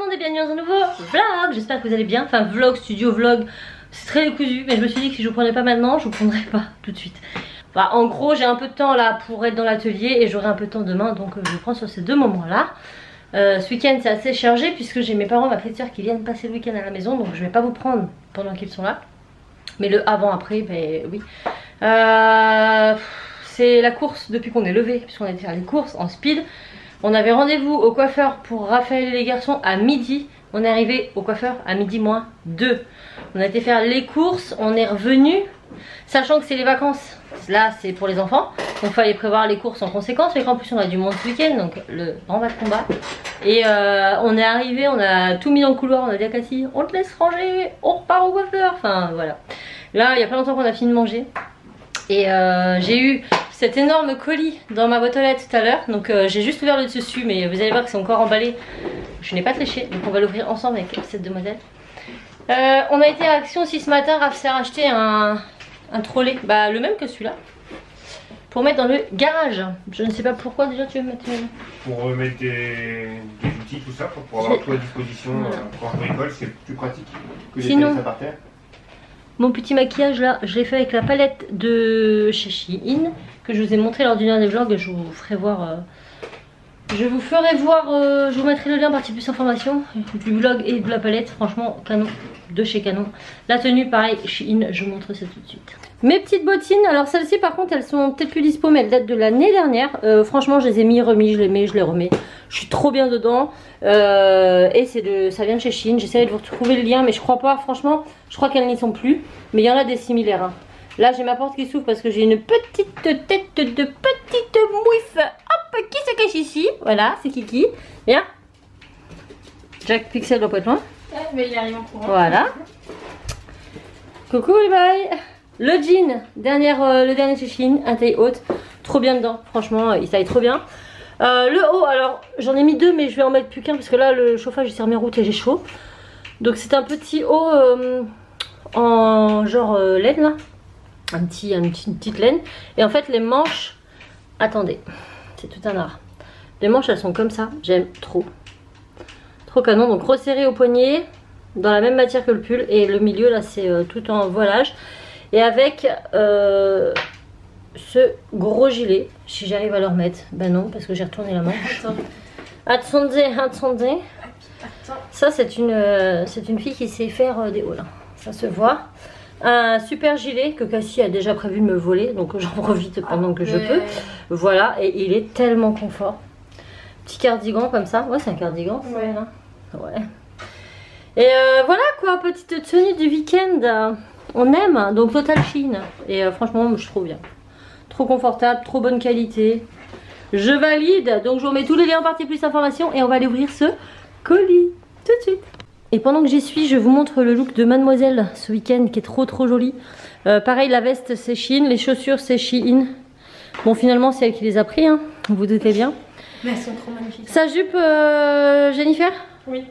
monde et bienvenue dans un nouveau vlog. J'espère que vous allez bien, enfin vlog, studio, vlog, c'est très décousu. Mais je me suis dit que si je vous prenais pas maintenant, je vous prendrai pas tout de suite. Enfin, en gros j'ai un peu de temps là pour être dans l'atelier et j'aurai un peu de temps demain. Donc je vous prends sur ces deux moments là. Ce week-end c'est assez chargé puisque j'ai mes parents, ma petite soeur qui viennent passer le week-end à la maison. Donc je vais pas vous prendre pendant qu'ils sont là. Mais le avant-après, ben oui. C'est la course depuis qu'on est levé, puisqu'on a été faire les courses en speed. On avait rendez-vous au coiffeur pour Raphaël et les garçons à midi. On est arrivé au coiffeur à midi moins 2. On a été faire les courses, on est revenu, sachant que c'est les vacances. Là c'est pour les enfants, donc il fallait prévoir les courses en conséquence. Et qu'en plus on a du monde ce week-end, donc le grand bas de combat. Et on est arrivé, on a tout mis dans le couloir, on a dit à Cassie, on te laisse ranger, on repart au coiffeur. Enfin voilà. Là il y a pas longtemps qu'on a fini de manger. Et j'ai eu cet énorme colis dans ma boîte aux lettres tout à l'heure. Donc j'ai juste ouvert le dessus, mais vous allez voir que c'est encore emballé. Je n'ai pas triché, donc on va l'ouvrir ensemble avec cette demoiselle. On a été à Action aussi ce matin. Raph s'est racheté un trolley, bah, le même que celui-là, pour mettre dans le garage. Je ne sais pas pourquoi déjà tu veux mettre... Pour mettre des outils, tout ça, pour avoir tout à disposition. Voilà. Quand on bricole, c'est plus pratique que de laisser ça par terre. Mon petit maquillage là, je l'ai fait avec la palette de chez Shein que je vous ai montré lors du dernier vlog. Je vous ferai voir, je vous mettrai le lien en partie plus information du vlog et de la palette. Franchement canon, de chez Canon. La tenue pareil Shein, je vous montre ça tout de suite. Mes petites bottines, alors celles-ci par contre elles sont peut-être plus dispo, mais elles datent de l'année dernière. Franchement je les ai mis, remis, je les mets, je les remets. Je suis trop bien dedans. Et ça vient de chez Shein. J'essaierai de vous retrouver le lien, mais je crois pas, franchement, je crois qu'elles n'y sont plus. Mais il y en a des similaires. Hein. Là j'ai ma porte qui s'ouvre parce que j'ai une petite tête de petite mouiffe. Hop, qui se cache ici. Voilà, c'est Kiki. Viens. Jack Pixel doit pas être loin. Mais il arrive en courant. Voilà. Coucou les bails. Le jean, le dernier chez Shein, un taille haute. Trop bien dedans, franchement, il taille trop bien. Le haut, alors j'en ai mis deux, mais je vais en mettre plus qu'un parce que là le chauffage il s'est remis en route et j'ai chaud. Donc c'est un petit haut en genre laine là. Une petite laine. Et en fait les manches, attendez, c'est tout un art. Les manches elles sont comme ça, j'aime trop. Trop canon, donc resserré au poignet, dans la même matière que le pull. Et le milieu là c'est tout en voilage. Et avec ce gros gilet, si j'arrive à le remettre. Ben non, parce que j'ai retourné la manche. Attendez. Ça c'est une fille qui sait faire des hauts là. Ça se voit. Un super gilet que Cassie a déjà prévu de me voler, donc j'en profite pendant que je peux. Voilà, et il est tellement confort. Petit cardigan comme ça. Ouais, c'est un cardigan. Ouais. Là. Ouais. Et voilà quoi, petite tenue du week-end. On aime, donc Total Shein. Et franchement, je trouve bien. Trop confortable, trop bonne qualité. Je valide. Donc je vous remets tous les liens en partie plus d'informations et on va aller ouvrir ce colis tout de suite. Et pendant que j'y suis, je vous montre le look de Mademoiselle ce week-end qui est trop joli. Pareil, la veste c'est Shein, les chaussures c'est Shein. Bon, finalement c'est elle qui les a pris, hein, vous vous doutez bien. Mais elles sont trop magnifiques. Sa jupe, Jennifer? Oui.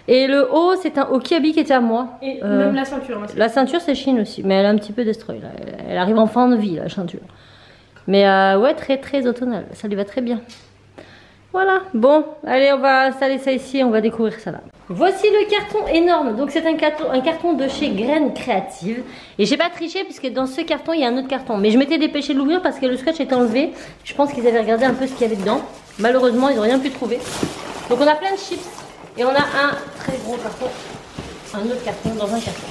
Et le haut, c'est un Okiabi qui était à moi. Et même la ceinture. Hein, la ceinture c'est Shein aussi, mais elle a un petit peu destroy là. Elle arrive en fin de vie la ceinture. Mais ouais, très automnal, ça lui va très bien. Voilà, bon, allez on va installer ça ici, on va découvrir ça là. Voici le carton énorme, donc c'est un carton de chez Graines Créatives. Et j'ai pas triché puisque dans ce carton il y a un autre carton. Mais je m'étais dépêchée de l'ouvrir parce que le scotch était enlevé. Je pense qu'ils avaient regardé un peu ce qu'il y avait dedans. Malheureusement ils n'ont rien pu trouver. Donc on a plein de chips. Et on a un très gros carton, un autre carton dans un carton.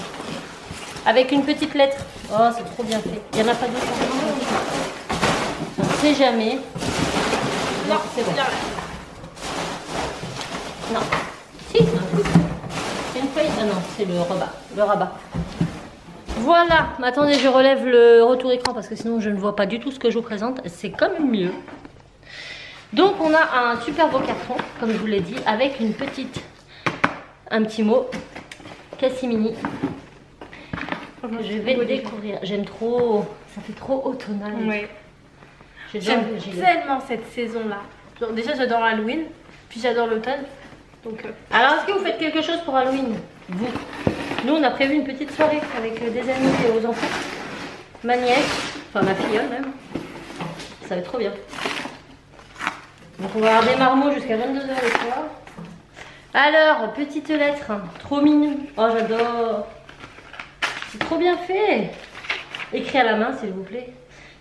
Avec une petite lettre. Oh c'est trop bien fait. Il n'y en a pas d'autres. On ne sait jamais. Non, c'est bon. Non. Si, c'est une feuille. Ah non, c'est le rabat. Voilà. Attendez, je relève le retour écran parce que sinon je ne vois pas du tout ce que je vous présente. C'est quand même mieux. Donc on a un super beau carton, comme je vous l'ai dit, avec un petit mot, Cassimini. Je vais le découvrir. J'aime trop, ça fait trop automnal. Oui. J'aime tellement cette saison-là. Déjà j'adore Halloween, puis j'adore l'automne. Donc, alors est-ce que vous faites quelque chose pour Halloween? Vous? Nous on a prévu une petite soirée avec des amis et aux enfants. Ma nièce, enfin ma filleule même. Ça va être trop bien. Donc on va avoir des marmots jusqu'à 22h le soir. Alors, petite lettre, trop mignon. Oh, j'adore. C'est trop bien fait. Écrit à la main, s'il vous plaît.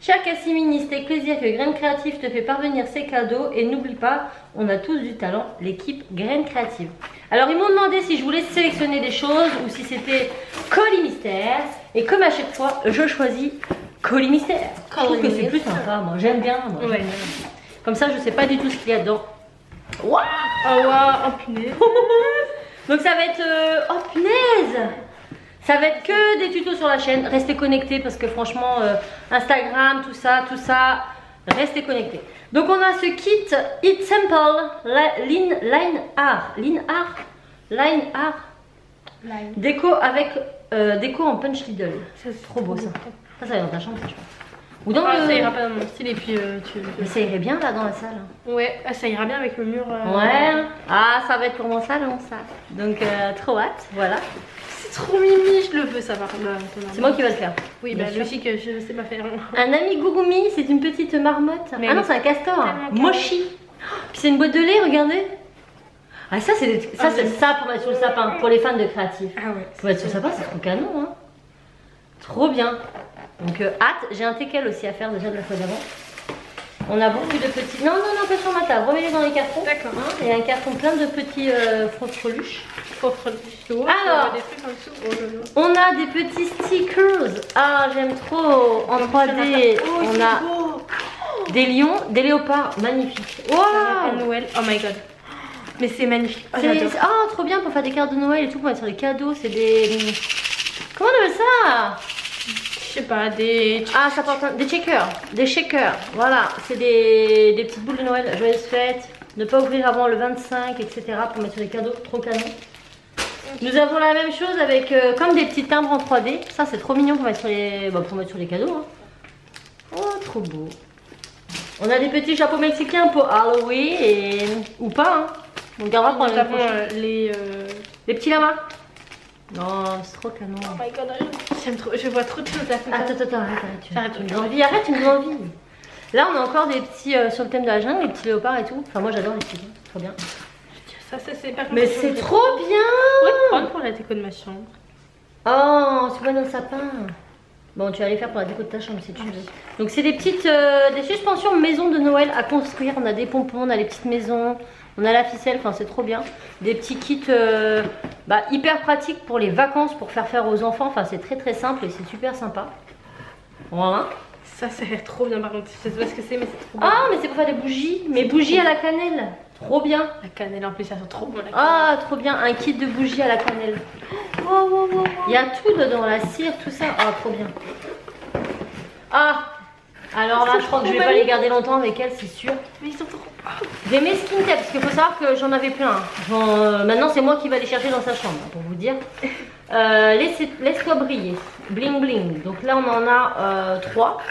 Cher Cassimini, c'est avec plaisir que Graines Créatives te fait parvenir ses cadeaux. Et n'oublie pas, on a tous du talent, l'équipe Graines Créatives. Alors, ils m'ont demandé si je voulais sélectionner des choses ou si c'était colis mystère. Et comme à chaque fois, je choisis colis mystère. Je trouve que c'est plus sympa. Moi, j'aime bien. Moi, ouais. Comme ça, je sais pas du tout ce qu'il y a dedans. Waouh! Oh, waouh! Oh, punaise! Donc, ça va être. Oh, punaise! Ça va être que des tutos sur la chaîne. Restez connectés parce que franchement, Instagram, tout ça, restez connectés. Donc on a ce kit It's Simple Line Art déco avec déco en punch Lidl. C'est trop beau ça. Ça va dans ta chambre, je pense. Ou dans ça ira pas dans mon style et puis Mais ça irait bien là dans la salle. Ouais, ça ira bien avec le mur. Ouais. Ah, ça va être pour mon salon ça. Donc trop hâte, voilà. Trop mimi, je le veux ça par contre. C'est moi qui vais le faire. Oui, bah je sais que je sais pas faire. Un amigurumi, c'est une petite marmotte. Mais ah non, c'est un castor. Mochi. Puis c'est une boîte de lait, regardez. Ah ça c'est ça pour mettre sur le sapin, pour les fans de créatifs. Ah ouais. Pour mettre sur le sapin, c'est trop canon hein. Trop bien. Donc hâte, j'ai un teckel aussi à faire déjà de la fois d'avant. On a beaucoup de petits... Non, pas sur ma table. Remets-les dans les cartons. D'accord. Hein, il y a un carton plein de petits frotteluches. Alors, on a des petits stickers. Ah, j'aime trop. En 3D, on a des lions, des léopards. Magnifiques. Wow. Noël. Oh my god. Mais c'est magnifique. Oh, trop bien pour faire des cartes de Noël et tout. Pour mettre sur les cadeaux. C'est des... Comment on appelle ça? Je sais pas, des... Ah, ça porte des shakers. Des shakers, voilà. C'est des petites boules de Noël. Joyeuses fêtes. Ne pas ouvrir avant le 25, etc. Pour mettre sur les cadeaux. Trop canon. Nous avons la même chose avec comme des petits timbres en 3D. Ça, c'est trop mignon pour mettre sur les, cadeaux. Hein. Oh, trop beau. On a des petits chapeaux mexicains pour Halloween ou pas. Hein. On gardera pour les petits lamas. Non, c'est trop canon. Oh my god, j'aime trop, je vois trop de choses à faire. Attends, arrête, tu me donnes envie. Arrête, tu me donnes envie. Là, on a encore des petits sur le thème de la jungle, les petits léopards et tout. Enfin, moi, j'adore les petits, c'est trop bien. Ça, c'est pas. Mais c'est trop bien. Je pourrais prendre pour la déco de ma chambre. Oh, tu vois dans le sapin. Bon, tu vas aller faire pour la déco de ta chambre si tu veux. Donc, c'est des petites des suspensions maison de Noël à construire. On a des pompons, on a les petites maisons. On a la ficelle, enfin c'est trop bien. Des petits kits hyper pratiques pour les vacances, pour faire aux enfants. Enfin c'est très simple et c'est super sympa. Voilà. Ça l'air trop bien par contre. Je sais pas ce que c'est mais c'est trop bien. Ah mais c'est pour faire des bougies. Mais bougies à la cannelle. Trop bien. La cannelle en plus ça sent trop bon. Ah trop bien. Un kit de bougies à la cannelle. Oh. Il y a tout dedans, la cire, tout ça. Ah trop bien. Ah. Alors là je crois que je vais pas les garder longtemps avec elle c'est sûr. Mais ils sont trop... Des mesquines têtes, parce qu'il faut savoir que j'en avais plein. Maintenant c'est moi qui vais les chercher dans sa chambre pour vous dire. Laisse-toi briller. Bling bling. Donc là on en a 3.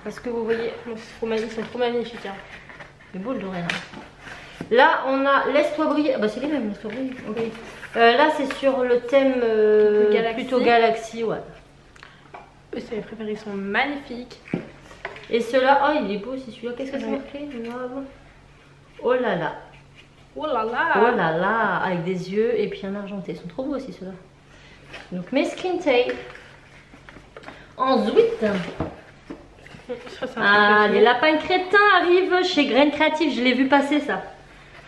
Parce que vous voyez, ils sont trop magnifiques. Hein. Les boules dorées là. Là on a laisse-toi briller. Bah c'est les mêmes, laisse-toi briller. Okay. Là c'est sur le thème plutôt galaxie, ouais. C'est mes préférés, ils sont magnifiques. Et ceux-là, oh il est beau aussi celui-là. Qu'est-ce que c'est marqué? Oh là là. Oh là là. Oh là là. Avec des yeux et puis un argenté. Ils sont trop beaux aussi ceux-là. Donc mes skin tape. Ensuite. Ah, les lapins crétins arrivent chez Graines Créatives. Je l'ai vu passer ça.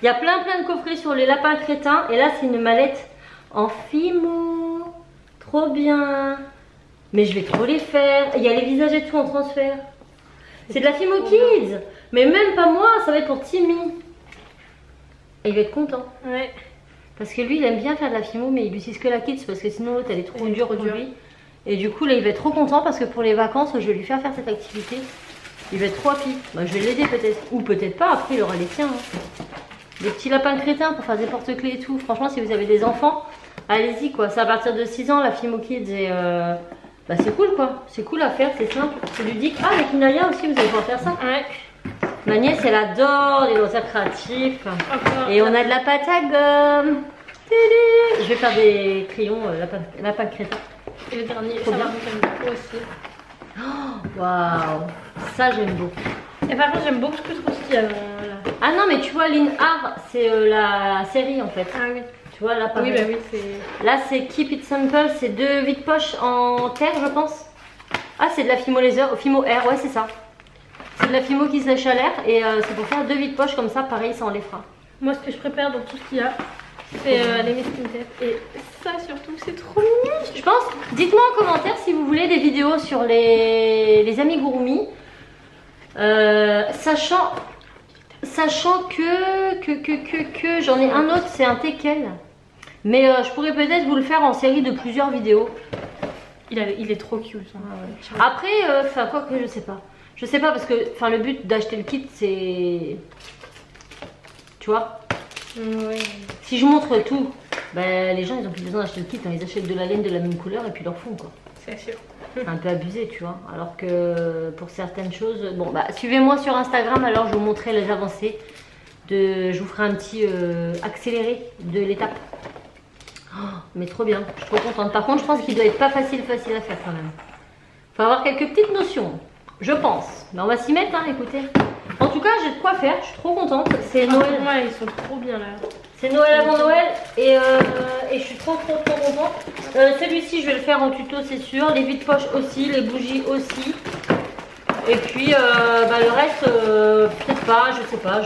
Il y a plein de coffrets sur les lapins crétins. Et là c'est une mallette en fimo. Trop bien. Mais je vais trop les faire. Il y a les visages et tout en transfert. C'est de la Fimo Kids. Mais même pas moi, ça va être pour Timmy. Et il va être content. Ouais. Parce que lui, il aime bien faire de la Fimo, mais il utilise que la Kids parce que sinon l'autre elle est trop dure pour lui. Et du coup là il va être trop content parce que pour les vacances, je vais lui faire cette activité. Il va être trop happy. Bah, je vais l'aider peut-être. Ou peut-être pas, après il aura les tiens. Hein. Des petits lapins crétins pour faire des porte-clés et tout. Franchement, si vous avez des enfants, allez-y quoi. C'est à partir de 6 ans la Fimo Kids et... Bah c'est cool quoi, c'est cool à faire, c'est simple, c'est ludique. Ah avec Inaya aussi vous allez pouvoir faire ça. Ouais. Ma nièce elle adore les loisirs créatifs. Et on a de la pâte à gomme. Je vais faire des crayons lapin crétin. Et le dernier, ça va j'aime beaucoup aussi. Oh, waouh, ça j'aime beaucoup. Et par contre j'aime beaucoup ce que je trouve qu'il y a Ah non, mais tu vois, Linhart, c'est la série en fait. Ah oui. Tu vois, là, Oui, bah oui, c'est... Là, c'est Keep It Simple, c'est 2 vides-poches en terre, je pense. Ah, c'est de la Fimo Laser, Fimo Air, ouais, c'est ça. C'est de la Fimo qui se lèche à l'air et c'est pour faire 2 vides-poches comme ça, pareil, ça enlèvera. Moi, ce que je prépare dans tout ce qu'il y a, c'est les Miskin Tape. Et ça, surtout, c'est trop mignon. Je pense, dites-moi en commentaire si vous voulez des vidéos sur les amigurumi. Sachant que j'en ai un autre, c'est un teckel. Mais je pourrais peut-être vous le faire en série de plusieurs vidéos. Il est trop cute. Hein. Ah ouais. Après, enfin quoi que je sais pas. Je sais pas parce que le but d'acheter le kit c'est... Tu vois Ouais. Si je montre tout, ben, les gens ils ont plus besoin d'acheter le kit, hein. Ils achètent de la laine de la même couleur et puis leur font quoi. C'est sûr. Un peu abusé tu vois. Alors que pour certaines choses... Bon bah suivez-moi sur Instagram alors je vous montrerai les avancées. Je vous ferai un petit accéléré de l'étape. Oh, mais trop bien, je suis trop contente. Par contre je pense qu'il doit être pas facile à faire quand même. Faut avoir quelques petites notions, je pense. Mais on va s'y mettre hein, écoutez. En tout cas j'ai de quoi faire, je suis trop contente. C'est Noël. Ouais, ils sont trop bien là. C'est Noël avant Noël et je suis trop contente. Celui-ci je vais le faire en tuto c'est sûr. Les vides-poches aussi, les bougies aussi. Et puis le reste peut-être pas, je sais pas,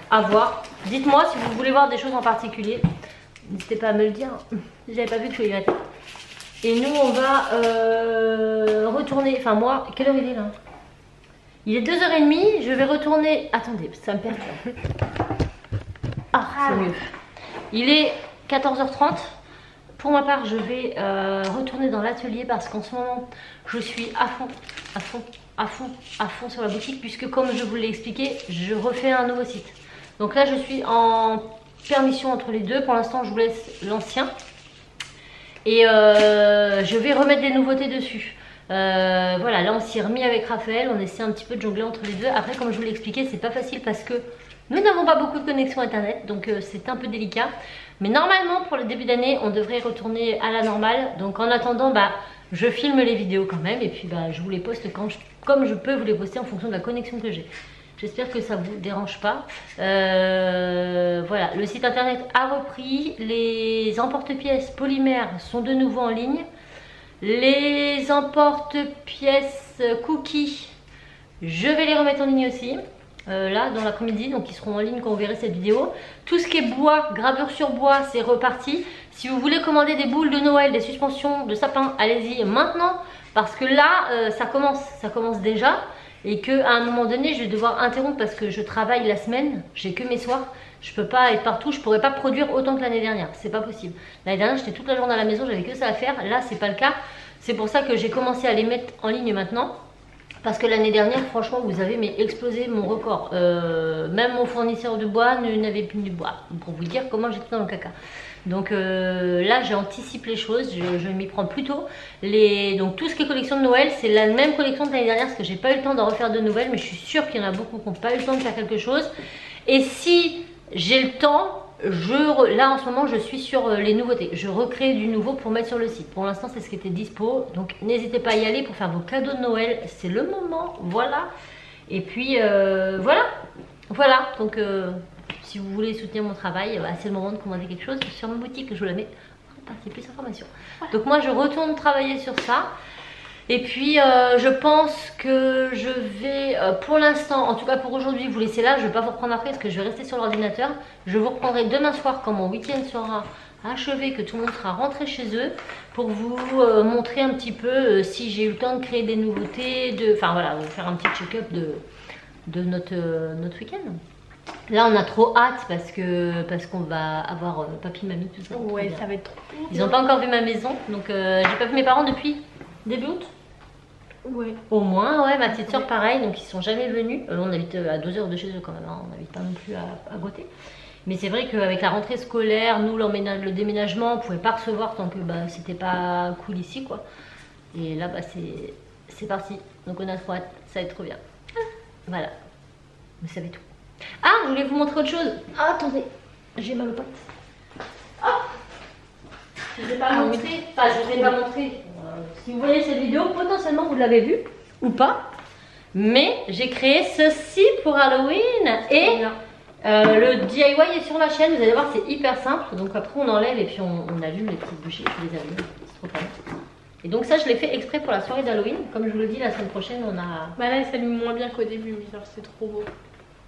à voir. Dites-moi si vous voulez voir des choses en particulier. N'hésitez pas à me le dire. J'avais pas vu que je voulais. Et nous on va retourner. Enfin moi, quelle heure il est là? Il est 2h30, je vais retourner. Attendez, ça me perd. Ah, c'est mieux. Il est 14h30. Pour ma part, je vais retourner dans l'atelier parce qu'en ce moment, je suis à fond sur la boutique puisque comme je vous l'ai expliqué, je refais un nouveau site. Donc là, je suis en permission entre les deux. Pour l'instant, je vous laisse l'ancien. Et je vais remettre des nouveautés dessus. Voilà, là on s'y est remis avec Raphaël, on essaie un petit peu de jongler entre les deux. Après comme je vous l'ai expliqué, c'est pas facile parce que nous n'avons pas beaucoup de connexion internet, donc c'est un peu délicat. Mais normalement pour le début d'année, on devrait retourner à la normale. Donc en attendant, je filme les vidéos quand même et puis je vous les poste comme je peux vous les poster en fonction de la connexion que j'ai. J'espère que ça vous dérange pas. Voilà, le site internet a repris, les emporte-pièces polymères sont de nouveau en ligne. Les emporte-pièces cookies, je vais les remettre en ligne aussi, là dans l'après-midi, donc ils seront en ligne quand vous verrez cette vidéo. Tout ce qui est bois, gravure sur bois, c'est reparti. Si vous voulez commander des boules de Noël, des suspensions de sapin, allez-y maintenant, parce que là, ça commence déjà. Et qu'à un moment donné, je vais devoir interrompre parce que je travaille la semaine, j'ai que mes soirs. Je peux pas être partout, je pourrais pas produire autant que l'année dernière, c'est pas possible. L'année dernière, j'étais toute la journée à la maison, j'avais que ça à faire. Là, c'est pas le cas. C'est pour ça que j'ai commencé à les mettre en ligne maintenant. Parce que l'année dernière, franchement, vous avez explosé mon record. Même mon fournisseur de bois n'avait plus de bois. Pour vous dire comment j'étais dans le caca. Donc là, j'anticipe les choses, je m'y prends plus tôt. Donc tout ce qui est collection de Noël, c'est la même collection que l'année dernière parce que j'ai pas eu le temps d'en refaire de nouvelles. Mais je suis sûre qu'il y en a beaucoup qui n'ont pas eu le temps de faire quelque chose. Et si j'ai le temps, là en ce moment je suis sur les nouveautés. Je recrée du nouveau pour mettre sur le site. Pour l'instant c'est ce qui était dispo. Donc n'hésitez pas à y aller pour faire vos cadeaux de Noël. C'est le moment, voilà. Et puis voilà. Donc si vous voulez soutenir mon travail, c'est le moment de commander quelque chose sur ma boutique. Je vous la mets en partie plus d'informations. Donc moi je retourne travailler sur ça. Et puis je pense que je vais pour l'instant, en tout cas pour aujourd'hui, vous laisser là. Je ne vais pas vous reprendre après parce que je vais rester sur l'ordinateur. Je vous reprendrai demain soir quand mon week-end sera achevé, que tout le monde sera rentré chez eux, pour vous montrer un petit peu si j'ai eu le temps de créer des nouveautés, enfin voilà, vous faire un petit check-up de notre week-end. Là on a trop hâte parce qu'on va avoir papy, mamie, tout ça. Ouais, ça va être trop bien. Ils n'ont pas encore vu ma maison, donc j'ai pas vu mes parents depuis début août. Ouais. Au moins, ouais, ma petite soeur pareil, donc ils sont jamais venus. On habite à 2 heures de chez eux quand même, hein. On n'habite pas non plus à côté. Mais c'est vrai qu'avec la rentrée scolaire, nous le déménagement, on pouvait pas recevoir tant que c'était pas cool ici quoi. Et là c'est parti, donc on a trop hâte, ça va être trop bien. Voilà, vous savez tout. Ah, je voulais vous montrer autre chose. Ah, attendez, j'ai mal aux pattes. Ah, je ne vous ai pas montré, enfin je vous ai pas montré. Si vous voyez cette vidéo, potentiellement vous l'avez vue ou pas. Mais j'ai créé ceci pour Halloween et Le DIY est sur la chaîne, vous allez voir, c'est hyper simple. Donc après on enlève et puis on allume les petites bougies, je les allume, c'est trop bien. Et donc ça je l'ai fait exprès pour la soirée d'Halloween. Comme je vous le dis, la semaine prochaine on a... Bah là il s'allume moins bien qu'au début, mais genre c'est trop beau.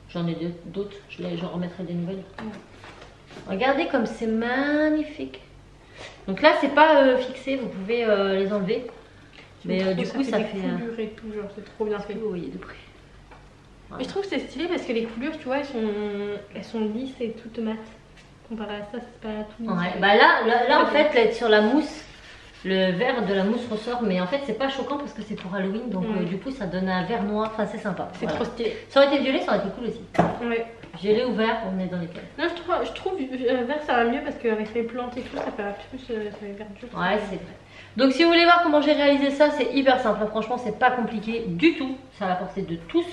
J'en ai d'autres, j'en remettrai des nouvelles. Regardez comme c'est magnifique. Donc là c'est pas fixé, vous pouvez les enlever. Mais du coup ça fait... coulures et tout, genre c'est trop bien fait. Vous voyez de près. Mais je trouve que c'est stylé parce que les coulures, tu vois, elles sont lisses et toutes mates. Comparé à ça, c'est pas tout lisse. Ouais, bah là en fait, là, sur la mousse, le vert de la mousse ressort. Mais en fait, c'est pas choquant parce que c'est pour Halloween. Donc du coup, ça donne un vert noir. Enfin, c'est sympa. C'est trop stylé. Ça aurait été violet, ça aurait été cool aussi. Ouais. Violet ou vert, on est dans les thèmes. Non, je trouve vert ça va mieux parce qu'avec les plantes et tout, ça fait plus ça fait verdure. Ouais, c'est vrai. Donc si vous voulez voir comment j'ai réalisé ça, c'est hyper simple. Franchement, c'est pas compliqué du tout. C'est à la portée de tous.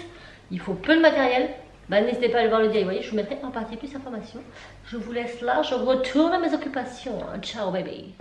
Il faut peu de matériel. Bah, n'hésitez pas à aller voir le DIY. Je vous mettrai en partie plus d'informations. Je vous laisse là. Je retourne à mes occupations. Ciao, baby.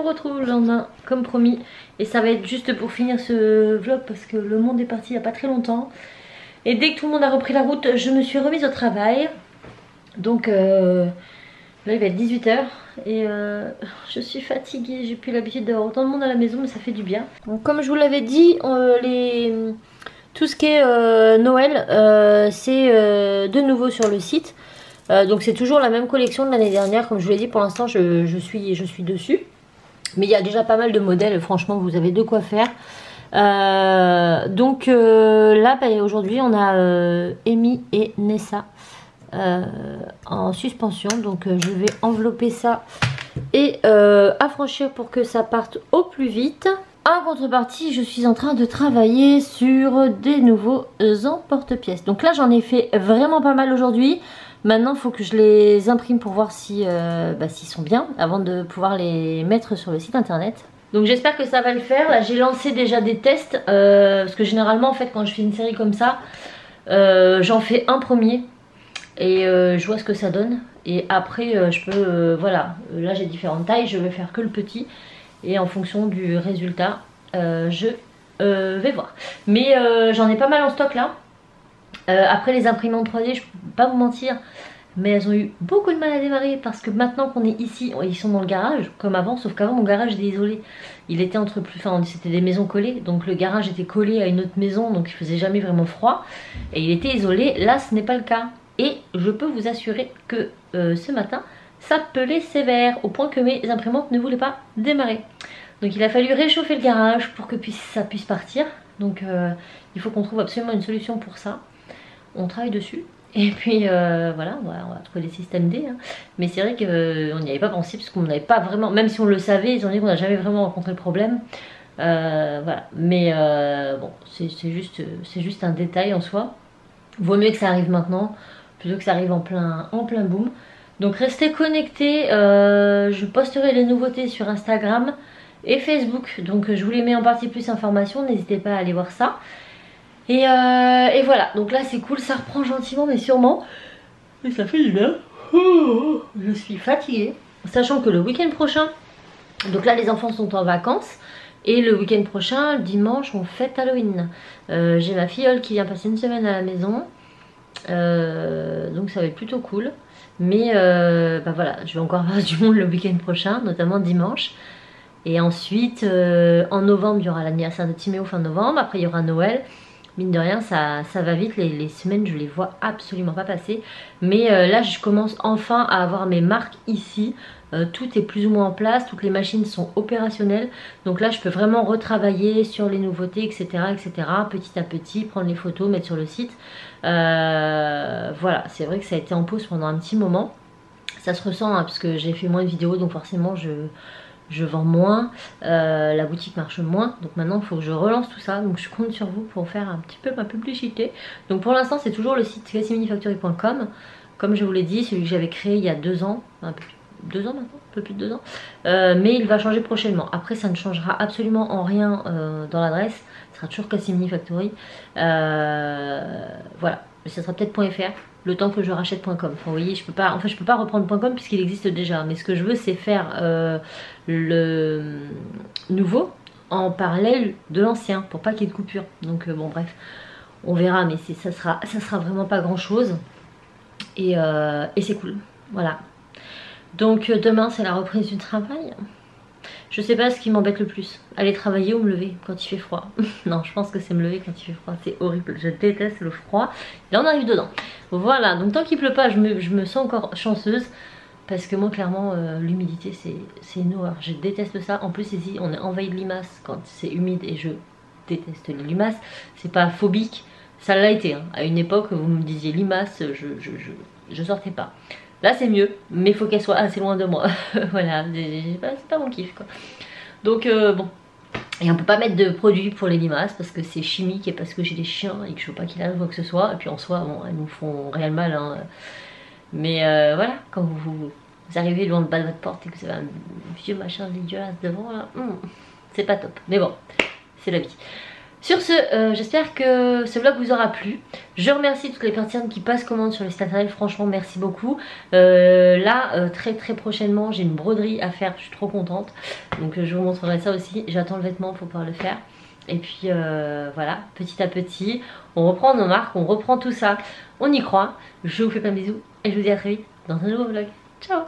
Retrouve le lendemain comme promis et ça va être juste pour finir ce vlog parce que le monde est parti il n'y a pas très longtemps et dès que tout le monde a repris la route je me suis remise au travail donc là il va être 18 h et je suis fatiguée, j'ai plus l'habitude d'avoir autant de monde à la maison mais ça fait du bien. Donc, comme je vous l'avais dit tout ce qui est Noël c'est de nouveau sur le site donc c'est toujours la même collection de l'année dernière comme je vous l'ai dit. Pour l'instant je suis dessus. Mais il y a déjà pas mal de modèles, franchement vous avez de quoi faire. Donc là bah, aujourd'hui on a Amy et Nessa en suspension. Donc je vais envelopper ça et affranchir pour que ça parte au plus vite. En contrepartie je suis en train de travailler sur des nouveaux emporte-pièces. Donc là j'en ai fait vraiment pas mal aujourd'hui. Maintenant il faut que je les imprime pour voir si, s'ils sont bien avant de pouvoir les mettre sur le site internet. Donc j'espère que ça va le faire. Là j'ai lancé déjà des tests parce que généralement en fait quand je fais une série comme ça j'en fais un premier et je vois ce que ça donne. Et après je peux, voilà, là j'ai différentes tailles, je vais faire que le petit et en fonction du résultat je vais voir. Mais j'en ai pas mal en stock là. Après les imprimantes 3D, je peux pas vous mentir, mais elles ont eu beaucoup de mal à démarrer parce que maintenant qu'on est ici, ils sont dans le garage comme avant, sauf qu'avant mon garage était isolé. Il était entre plus, enfin c'était des maisons collées, donc le garage était collé à une autre maison, donc il faisait jamais vraiment froid et il était isolé. Là ce n'est pas le cas et je peux vous assurer que ce matin ça pelait sévère au point que mes imprimantes ne voulaient pas démarrer. Donc il a fallu réchauffer le garage pour que ça puisse partir. Donc il faut qu'on trouve absolument une solution pour ça. On travaille dessus et puis voilà, on va trouver des systèmes D hein. Mais c'est vrai qu'on n'y avait pas pensé parce qu'on n'avait pas vraiment, même si on le savait, ils ont dit qu'on n'a jamais vraiment rencontré le problème. Voilà, mais bon, c'est juste un détail en soi. Vaut mieux que ça arrive maintenant plutôt que ça arrive en plein boom. Donc restez connectés, je posterai les nouveautés sur Instagram et Facebook, donc je vous les mets en partie plus information, n'hésitez pas à aller voir ça. Et voilà, donc là c'est cool, ça reprend gentiment mais sûrement. Et ça fait du bien. Je suis fatiguée. Sachant que le week-end prochain, donc là les enfants sont en vacances. Et le week-end prochain, dimanche, on fête Halloween. J'ai ma filleule qui vient passer une semaine à la maison. Donc ça va être plutôt cool. Mais bah voilà, je vais encore avoir du monde le week-end prochain, notamment dimanche. Et ensuite, en novembre, il y aura l'anniversaire de Timéo fin novembre. Après, il y aura Noël. mine de rien ça va vite, les semaines je les vois absolument pas passer. Mais là je commence enfin à avoir mes marques ici. Tout est plus ou moins en place, toutes les machines sont opérationnelles. Donc là je peux vraiment retravailler sur les nouveautés, etc. Petit à petit, prendre les photos, mettre sur le site. Voilà, c'est vrai que ça a été en pause pendant un petit moment. Ça se ressent hein, parce que j'ai fait moins de vidéos, donc forcément je vends moins, la boutique marche moins. Donc maintenant il faut que je relance tout ça. Donc je compte sur vous pour faire un petit peu ma publicité. Donc pour l'instant c'est toujours le site cassiminifactory.com. Comme je vous l'ai dit, celui que j'avais créé il y a 2 ans, un peu plus, 2 ans maintenant, un peu plus de 2 ans. Mais il va changer prochainement. Après ça ne changera absolument en rien dans l'adresse. Ce sera toujours Cassimini Factory. Voilà, mais ça sera peut-être .fr. Le temps que je rachète .com. Enfin, vous voyez, je peux pas reprendre .com puisqu'il existe déjà. Mais ce que je veux, c'est faire le nouveau en parallèle de l'ancien pour pas qu'il y ait de coupure. Donc bon, bref, on verra. Mais ça sera vraiment pas grand chose. Et c'est cool. Voilà. Donc demain, c'est la reprise du travail. Je sais pas ce qui m'embête le plus, aller travailler ou me lever quand il fait froid. Non, je pense que c'est me lever quand il fait froid, c'est horrible, je déteste le froid. Là on arrive dedans. Voilà, donc tant qu'il pleut pas, je me sens encore chanceuse. Parce que moi clairement, l'humidité c'est une horreur, je déteste ça. En plus ici, on est envahi de limaces quand c'est humide et je déteste les limaces. C'est pas phobique, ça l'a été. Hein. À une époque, vous me disiez limaces, je sortais pas. Là c'est mieux, mais il faut qu'elle soit assez loin de moi. Voilà, c'est pas mon kiff quoi. Donc bon, et on peut pas mettre de produits pour les limaces parce que c'est chimique et parce que j'ai des chiens et que je veux pas qu'il arrive quoi que ce soit. Et puis en soi, bon, elles nous font réel mal. Hein. Mais voilà, quand vous arrivez loin de bas de votre porte et que vous avez un vieux machin dégueulasse devant, là, c'est pas top. Mais bon, c'est la vie. Sur ce, j'espère que ce vlog vous aura plu. Je remercie toutes les personnes qui passent commande sur le site internet. Franchement, merci beaucoup. Là, très prochainement, j'ai une broderie à faire. Je suis trop contente. Donc, je vous montrerai ça aussi. J'attends le vêtement pour pouvoir le faire. Et puis, voilà, petit à petit, on reprend nos marques, on reprend tout ça. On y croit. Je vous fais plein de bisous et je vous dis à très vite dans un nouveau vlog. Ciao!